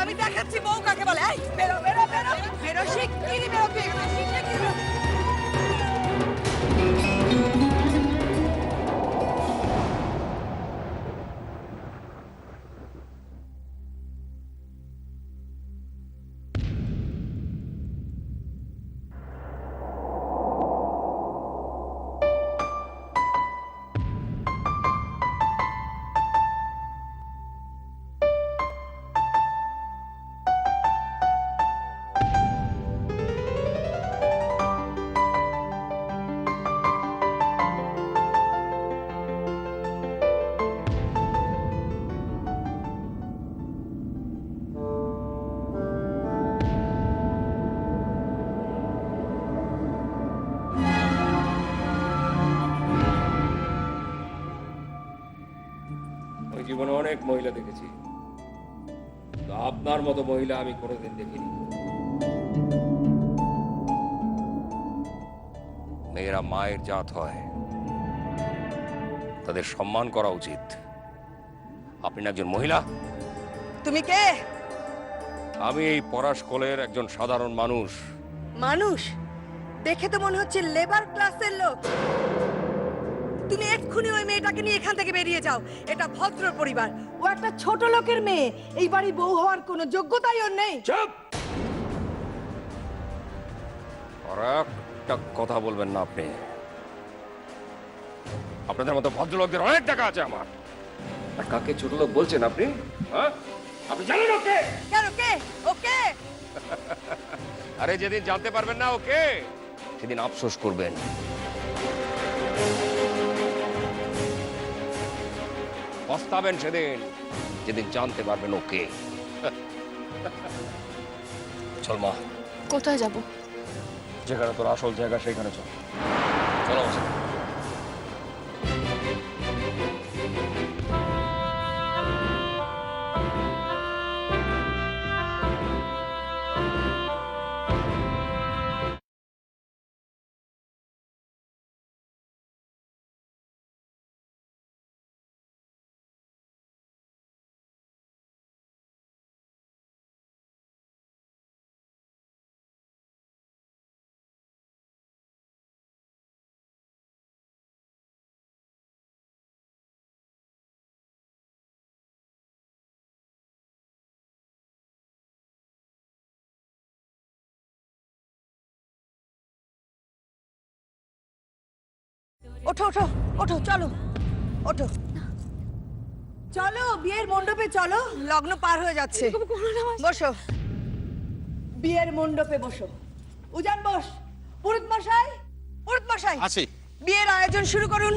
আমি দেখাচ্ছি বউ কাকে বলে। বেরো বেরো বেরো বেরো, শিগগিরই বেরো তুই এখানে, শিগগিরই বেরো। জীবনে অনেক মহিলা দেখেছি, আপনার মতো মহিলা আমি কোনোদিন দেখিনি। মেয়েরা মায়ের জাত হয়, তাদের সম্মান করা উচিত। আপনি না একজন মহিলা? তুমি কে? আমি এই পরাশকলের একজন সাধারণ মানুষ। মানুষ দেখে তো মনে হচ্ছে লেবার ক্লাসের লোক। তুমি এক্ষুনি ওই মেয়েটাকে নিয়ে এখান থেকে বেরিয়ে যাও। এটা ভদ্র পরিবার, ও একটা ছোট লোকের মেয়ে। এই বাড়ি বউ হওয়ার কোনো যোগ্যতাই ওর নেই। চুপ! আর একটা কথা বলবেন না আপনি। আপনাদের মতো ভদ্রলোকদের অনেক টাকা আছে আমার। আর কাকে ছোট লোক বলছেন আপনি? হ্যাঁ, আপনি জানেন ওকে? কেন কে? ওকে আরে যেদিন জানতে পারবেন না ওকে, সেদিন আফসোস করবেন। পস্তাবেন সেদিন, যেদিন জানতে পারবেন ওকে। চল মা। কোথায় যাব? যেখানে তোর আসল জায়গা সেখানে চল। চলো আমার সাথে। ওঠো ওঠো ওঠো, চলো ওঠো, চলো বিয়ের মণ্ডপে চলো। লগ্ন পার হয়ে যাচ্ছে, বসো। বিয়ের মণ্ডপে বসো। উজান বস। পুরোহিত মশাই, পুরোহিত মশাই আছি। বিয়ের আয়োজন শুরু করুন।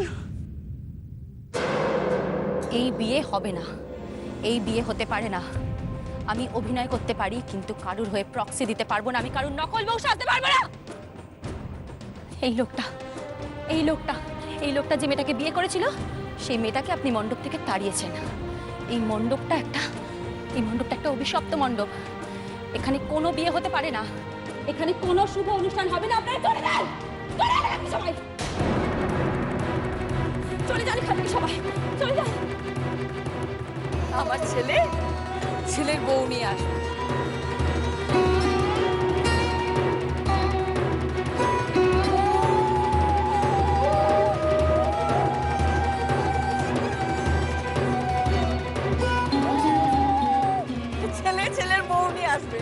এই বিয়ে হবে না, এই বিয়ে হতে পারে না। আমি অভিনয় করতে পারি, কিন্তু কারুর হয়ে প্রক্সি দিতে পারবো না। আমি কারুর নকল বউ সাজতে পারবো না। এই লোকটা এই লোকটা এই লোকটা যে মেয়েটাকে বিয়ে করেছিল, সেই মেয়েটাকে আপনি মণ্ডপ থেকে তাড়িয়েছেন। এই মণ্ডপটা একটা অভিশপ্ত মণ্ডপ। এখানে কোনো বিয়ে হতে পারে না, এখানে কোনো শুভ অনুষ্ঠান হবে না। আপনারা চলে যান, চলে যান আপনি সবাই, চলে যান এখান থেকে সবাই, চলে যান। আমার ছেলের বউ নিয়ে আসবে। ছেলের বউ নিয়ে আসবে।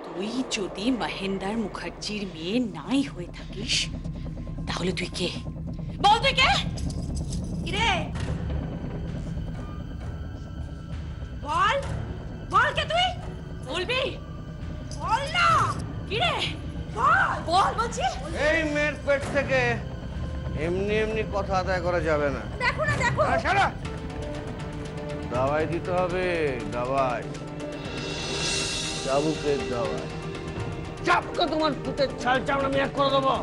তুই যদি মহেন্দার মুখার্জির মেয়ে নাই হয়ে থাকিস, তাহলে তুই কে? বল তুই কে? কিরে বল, বলবি? বল না। কি রে? বল বলছি। এই মেয়ের পেট থেকে এমনি এমনি কথা আদায় করা যাবে না। দেখো না দেখো। সারা দাওয়াই দিতে হবে, দাওয়াই, চাবুকের দাওয়াই। চাপকে তোমার পুতের ছাল চামড়া আমি এক করে দেবো।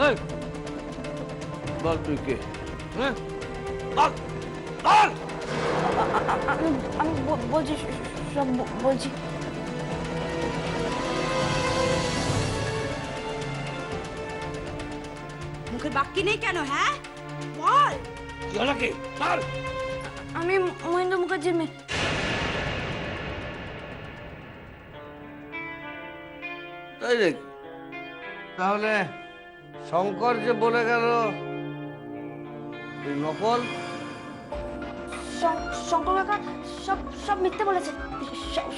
এই বল তুই কে? হ্যাঁ বল বল। আমি বলছি, সব বলছি। মুখের বাক্যি নেই কেন? হ্যাঁ বল। কি হলো কি? বল। আমি মহেন্দ্র মুখার্জির মেয়ে। তাই রে, তাহলে শঙ্কর যে বলে গেল তুই নকল? শঙ্কর কাকা সব সব মিথ্যে বলেছে,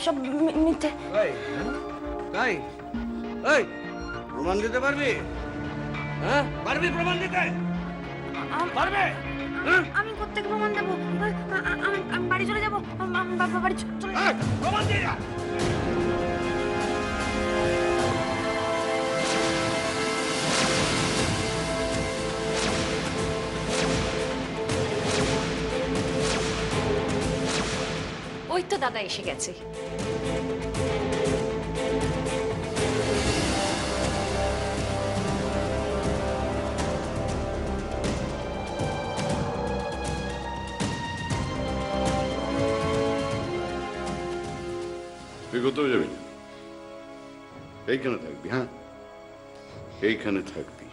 সব মিথ্যে। তাই তাই এই প্রমাণ দিতে পারবি? হ্যাঁ পারবি প্রমাণ দিতে? পারবে? আমি কোত্থেকে প্রমাণ দেবো? আমি বাড়ি চলে যাবো, বাড়ি চলে যাবো। প্রমাণ দিয়ে যা। ওই তো দাদা এসে গেছে। তুই কোথাও যাবি না, এইখানে থাকবি। হ্যাঁ এইখানে থাকবি।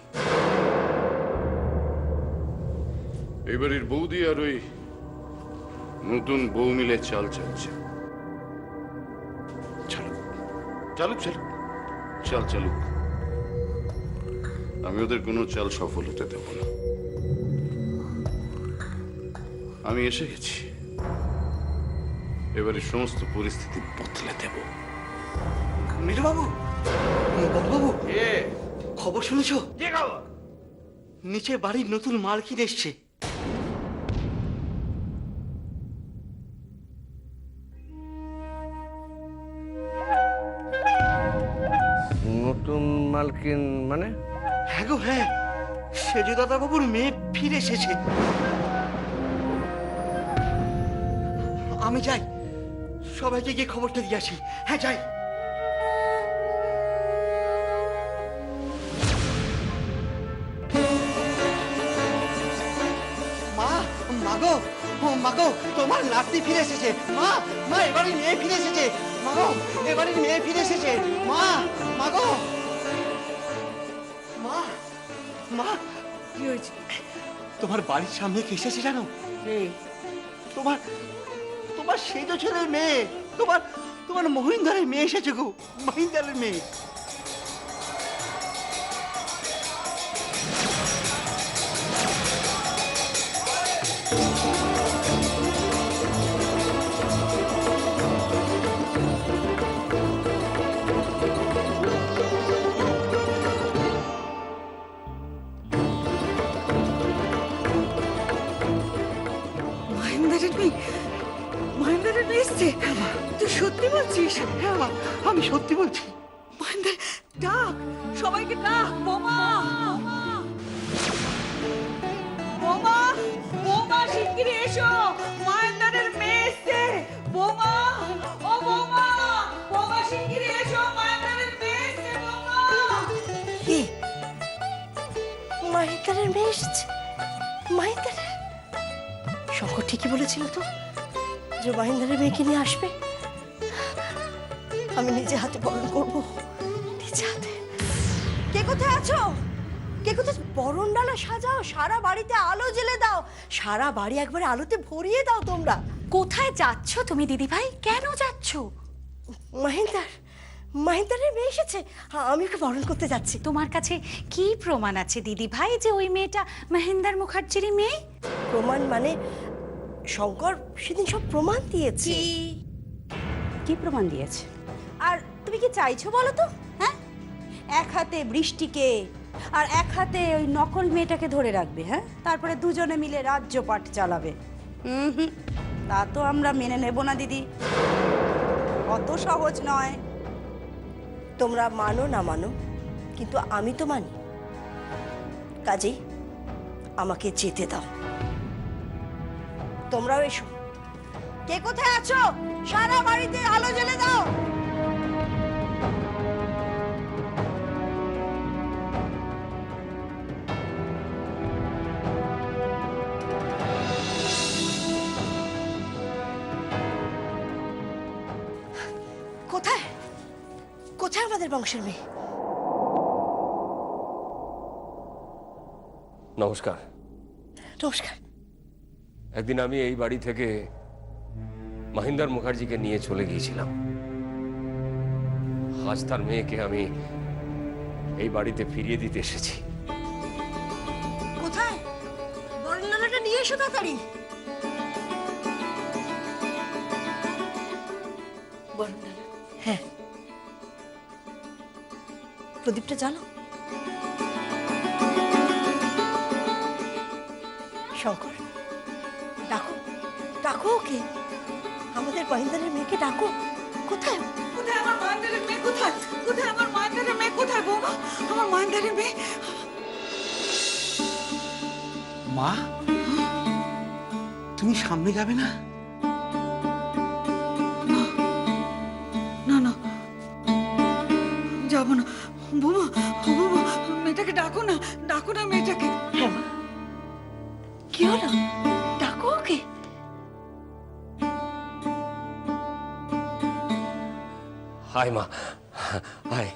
এই বাড়ির বৌদি আর ওই নতুন বউ মিলে চাল চালছে। চালুক চালুক চালুক চাল চালুক, আমি ওদের কোনো চাল সফল হতে দেব না। আমি এসে গেছি, এবারে সমস্ত পরিস্থিতি বদলে দেব। মিঠুবাবু, বাবু, কে? খবর শুনেছো? কি খবর? নিচে বাড়ির নতুন মালকিন এসছে। নতুন মালকিন মানে? হ্যাঁ গো হ্যাঁ, সেজু দাদা বাবুর মেয়ে ফিরে এসেছে। আমি যাই, সবাইকে গিয়ে খবরটা দিয়ে আসি। হ্যাঁ যাই। মা, মাগো, ও মাগো, তোমার নাতি ফিরে এসেছে। মা, মা এবারের মেয়ে ফিরে এসেছে। মাগো, এবারের মেয়ে ফিরে এসেছে। মা, মাগো, মা, মা, কি হয়েছে? তোমার বাড়ির সামনে কে এসেছে জানো? তোমার তোমার সেজো ছেলের মেয়ে, তোমার তোমার মহিন্দারের মেয়ে এসেছে গো, মহিন্দারের মেয়ে। মহেন্দ্রের মেয়ে, মহেন্দ্রের মেয়ে এসছে? তুই সত্যি বলছিস? হ্যাঁ মা, আমি সত্যি বলছি। মহেন্দ্র, ডাক সবাইকে, ডাক। বোমা, বোমা, বোমা শিগগিরই এসো, মহেন্দ্রের মেয়ে এসছে। বোমা, ও বোমা, বোমা শিগগিরই এসো, মহেন্দ্রের মেয়ে এসছে। বোমা। কি? মহেন্দ্রের মেয়ে এসছে? মহেন্দ্রের? শঙ্কর ঠিকই বলেছিল তো যে মহেন্দ্রের মেয়েকে নিয়ে আসবে। আমি নিজে হাতে বরণ করবো, নিজে হাতে। কে কোথায় আছো? কে কোথায়? বরণ ডালা সাজাও, সারা বাড়িতে আলো জ্বেলে দাও, সারা বাড়ি একবারে আলোতে ভরিয়ে দাও তোমরা। কোথায় যাচ্ছ তুমি দিদি ভাই? কেন যাচ্ছ? মহেন্দ্রের মেয়ে এসেছে, আমি ওকে বরণ করতে যাচ্ছি। তোমার কাছে কি প্রমাণ আছে দিদি ভাই যে ওই মেয়েটা মহেন্দ্র মুখার্জির মেয়ে? প্রমাণ মানে শঙ্কর সেদিন সব প্রমাণ দিয়েছে। কি প্রমাণ দিয়েছে? আর তুমি কি চাইছো বলো তো? হ্যাঁ, এক হাতে বৃষ্টিকে আর এক হাতে ওই নকল মেয়েটাকে ধরে রাখবে, হ্যাঁ, তারপরে দুজনে মিলে রাজ্যপাট চালাবে। হুম, তা তো আমরা মেনে নেব না দিদি। অত সহজ নয়। তোমরা মানো না মানো, কিন্তু আমি তো মানি। কাজেই আমাকে যেতে দাও। তোমরাও এসো। কে কোথায় আছো? সারা বাড়িতে আলো জ্বেলে দাও। কোথায় কোথায় আমাদের বংশের মেয়ে? নমস্কার। নমস্কার। একদিন আমি এই বাড়ি থেকে মহিন্দর মুখার্জিকে নিয়ে চলে গিয়েছিলাম। আজ তার মেয়েকে আমি এই বাড়িতে ফিরিয়ে দিতে এসেছি। কোথায়? বরণডালাটা নিয়ে এসো তাড়াতাড়ি। বরণডালা হ্যাঁ, প্রদীপটা জ্বালো। শঙ্কর, ডাকো ডাকো ওকে। আমাদের মহিন্দারের মেয়েকে ডাকো। কোথায়? কোথায় আমার মহেন্দ্রের মেয়ে? কোথায়? কোথায় আমার মহেন্দ্রের মেয়ে? কোথায় বৌমা? আমার মহেন্দ্রের মেয়ে। মা, তুমি সামনে যাবে না? না না, যাবো না। বৌমা, বৌমা, মেয়েটাকে ডাকো না, ডাকো না মেয়েটাকে। হ্যাঁ মা, কি হলো? ডাকো ওকে। হাই মা, হাই।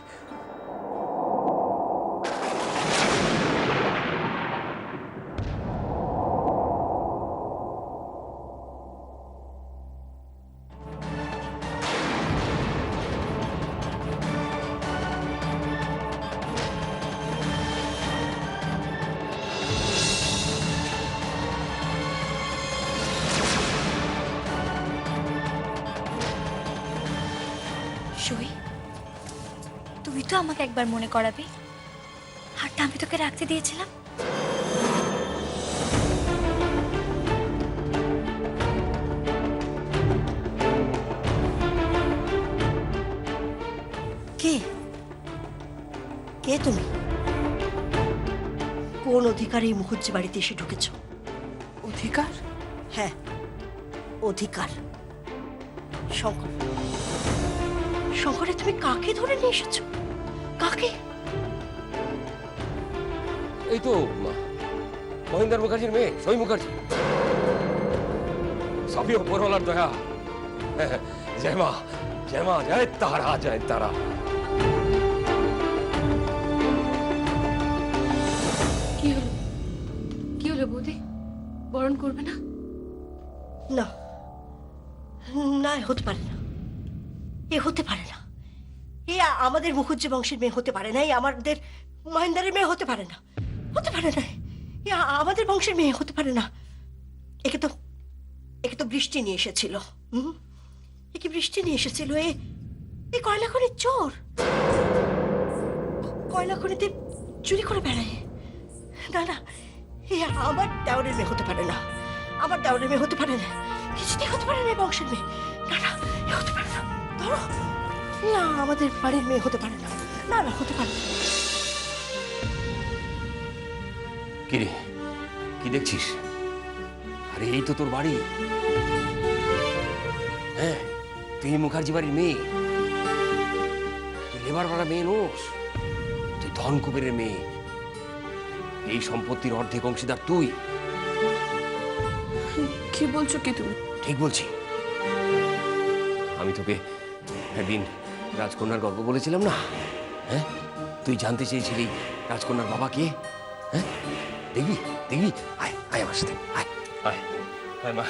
সই, তুই তো আমাকে একবার মনে করাবি। হারটা আমি তোকে রাখতে দিয়েছিলাম। কে কে তুমি? কোন অধিকারে এই মুখুজ্জি বাড়িতে এসে ঢুকেছ? অধিকার? হ্যাঁ, অধিকার। শঙ্কর, শঙ্করে তুমি কাকে ধরে নিয়ে এসেছো? কাকে? এই তো মহিন্দর মুখার্জির মেয়ে সই মুখার্জি। সবই ওপরওয়ালার দয়া। জয় মা, জয় মা, জয় তারা, জয় তারা। কি হলো? কি হলো বৌদি? বরণ করবে না? না না, এ হতে পারে না। এ হতে পারে না। এ আমাদের মুখুজ্জি বংশের মেয়ে হতে পারে না। এই আমাদের মহেন্দারের মেয়ে হতে পারে না। হতে পারে না। এ আমাদের বংশের মেয়ে হতে পারে না। একে তো বৃষ্টি নিয়ে এসেছিল। একে বৃষ্টি নিয়ে এসেছিল। এ কয়লা খনির চোর। কয়লা খনিতে চুরি করে বেড়ায়। না না, এ আমার দেওরের মেয়ে হতে পারে না। আমার দেওরের মেয়ে হতে পারে না। কিছুতেই হতে পারে না এই বংশের মেয়ে। না না, এ হতে পারে না। ধরো, না আমাদের বাড়ির মেয়ে হতে পারে না। না না, হতে পারে না। কি রে, কি দেখছিস? আরে এই তো তোর বাড়ি। হ্যাঁ, তুই মুখার্জি বাড়ির মেয়ে। তুই লেবার পাড়া মেয়ে নোস। তুই ধন কুবেরের মেয়ে। এই সম্পত্তির অর্ধেক অংশীদার তুই। কি বলছো কি তুমি? ঠিক বলছি। আমি তোকে একদিন রাজকন্যার গল্প বলেছিলাম না? হ্যাঁ, তুই জানতে চেয়েছিলি রাজকন্যার বাবা কে? হ্যাঁ, দেখবি দেখবি, আয় আয় আমার সাথে, আয় আয় আয় মা।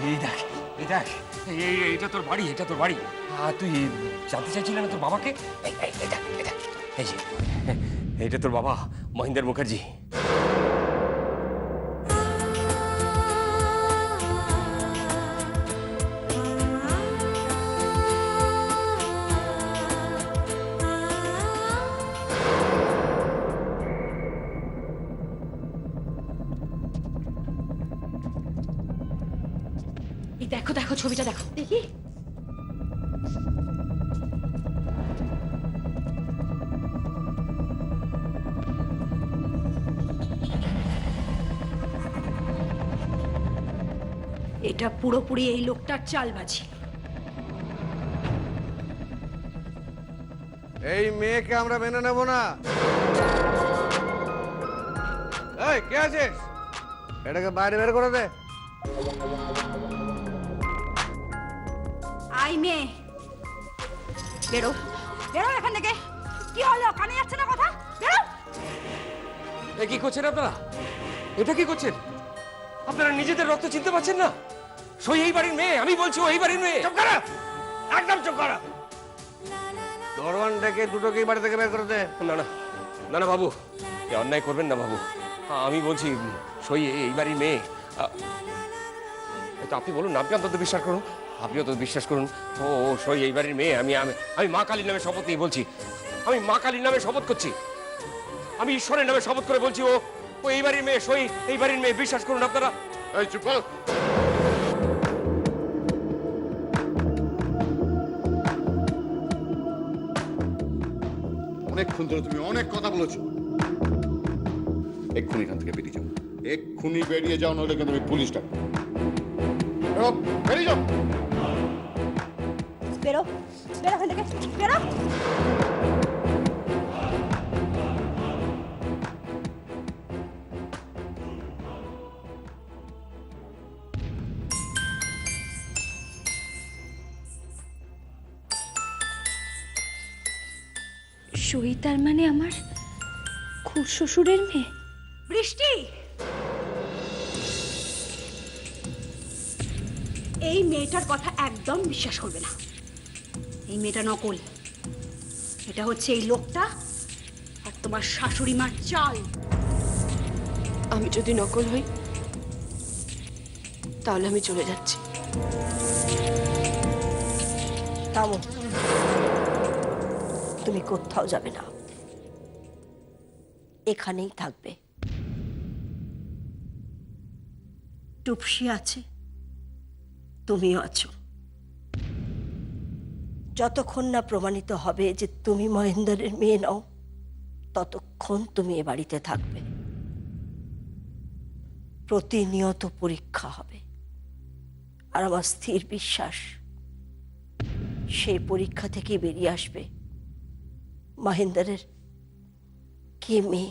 এই দেখ, এই দেখ, এইটা তোর বাড়ি, এটা তোর বাড়ি। আর তুই জানতে চাইছিলি না তোর বাবাকে? এই দেখ, এই যে এইটা তোর বাবা মহিন্দর মুখার্জি। এই দেখো দেখো, ছবিটা দেখো। দেখি। এটা পুরোপুরি এই লোকটার চালবাজি। এই মেয়েকে আমরা মেনে নেব না। এই কে আছিস? এটাকে বাইরে বের করে দে। আই মেয়ে, বেরো বেরো এখান থেকে। কি হলো, কানে যাচ্ছে না কথা? বেরো। এ কি করছেন আপনারা? এটা কি করছেন? আপনারা নিজেদের রক্ত চিনতে পারছেন না? সই এই বাড়ির মেয়ে, আমি বলছি ও এই বাড়ির মেয়ে। চুপ করা, একদম চুপ করা। দরওয়ান ডেকে দুটোকেই বাড়ি থেকে বের করে দে। না না না না বাবু, এ অন্যায় করবেন না বাবু। আমি বলছি সই এই বাড়ির মেয়ে। তো আপনি বলুন, আপনি অন্তত বিশ্বাস করুন, আপনি অন্তত বিশ্বাস করুন। ও সই এই বাড়ির মেয়ে। আমি আমি আমি মা কালীর নামে শপথ নিয়ে বলছি, আমি মা কালীর নামে শপথ করছি, আমি ঈশ্বরের নামে শপথ করে বলছি ও ও এই বাড়ির মেয়ে, সই এই বাড়ির মেয়ে। বিশ্বাস করুন আপনারা। এই চুপ কর। অনেকক্ষণ ধরে তুমি অনেক কথা বলেছো। এক্ষুনি এখান থেকে বেরিয়ে যাও, এক্ষুনি বেরিয়ে যাও, নইলে কিন্তু আমি পুলিশ ডাকবো। বেরো, বেরিয়ে যাও। বেরো বেরো এখান থেকে, বেরো। সই তার মানে আমার খুড় শ্বশুরের মেয়ে? বৃষ্টি, এই মেয়েটার কথা একদম বিশ্বাস করবে না। এই মেয়েটা নকল। এটা হচ্ছে এই লোকটা আর তোমার শাশুড়ি মার চাল। আমি যদি নকল হই তাহলে আমি চলে যাচ্ছি। থামো, তুমি কোথাও যাবে না, এখানেই থাকবে। টুপসি আছে, তুমিও আছো। যতক্ষণ না প্রমাণিত হবে যে তুমি মহেন্দ্রের মেয়ে নও, ততক্ষণ তুমি এ বাড়িতে থাকবে। প্রতিনিয়ত পরীক্ষা হবে, আর আমার স্থির বিশ্বাস সেই পরীক্ষা থেকে বেরিয়ে আসবে মহেন্দ্রের কে মেয়ে